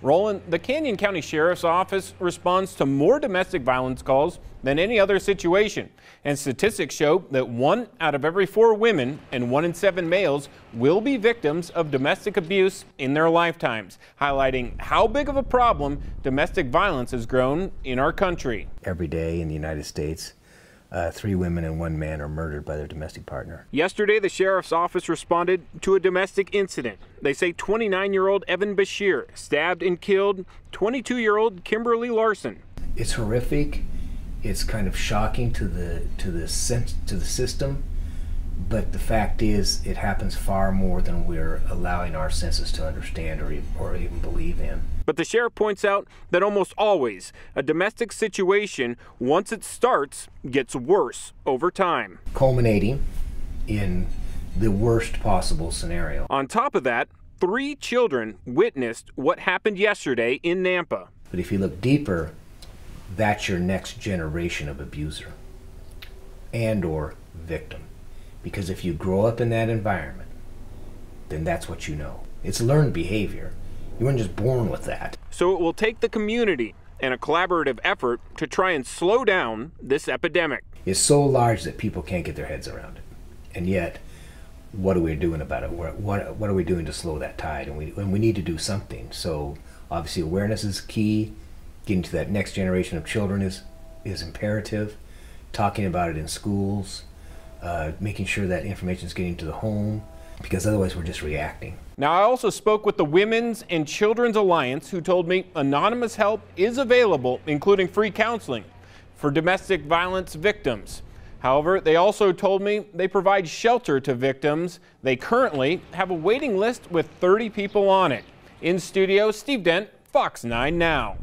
Roland, the Canyon County Sheriff's Office responds to more domestic violence calls than any other situation. And statistics show that 1 out of every 4 women and 1 in 7 males will be victims of domestic abuse in their lifetimes, highlighting how big of a problem domestic violence has grown in our country. Every day in the United States, 3 women and 1 man are murdered by their domestic partner. Yesterday, the Sheriff's Office responded to a domestic incident. They say 29-year-old Evan Bashir stabbed and killed 22-year-old Kimberly Larson. It's horrific. It's kind of shocking to the system, but the fact is it happens far more than we're allowing our senses to understand or even believe in. But the sheriff points out that almost always a domestic situation, once it starts, gets worse over time, culminating in the worst possible scenario. On top of that, 3 children witnessed what happened yesterday in Nampa. But if you look deeper, that's your next generation of abuser and or victim. Because if you grow up in that environment, then that's what you know. It's learned behavior. You weren't just born with that. So it will take the community and a collaborative effort to try and slow down this epidemic. It's so large that people can't get their heads around it. And yet, what are we doing about it? What are we doing to slow that tide? And we need to do something. So obviously awareness is key. Getting to that next generation of children is imperative. Talking about it in schools, making sure that information is getting to the home, because otherwise we're just reacting. Now, I also spoke with the Women's and Children's Alliance, who told me anonymous help is available, including free counseling for domestic violence victims. However, they also told me they provide shelter to victims. They currently have a waiting list with 30 people on it. In studio, Steve Dent, Fox 9 Now.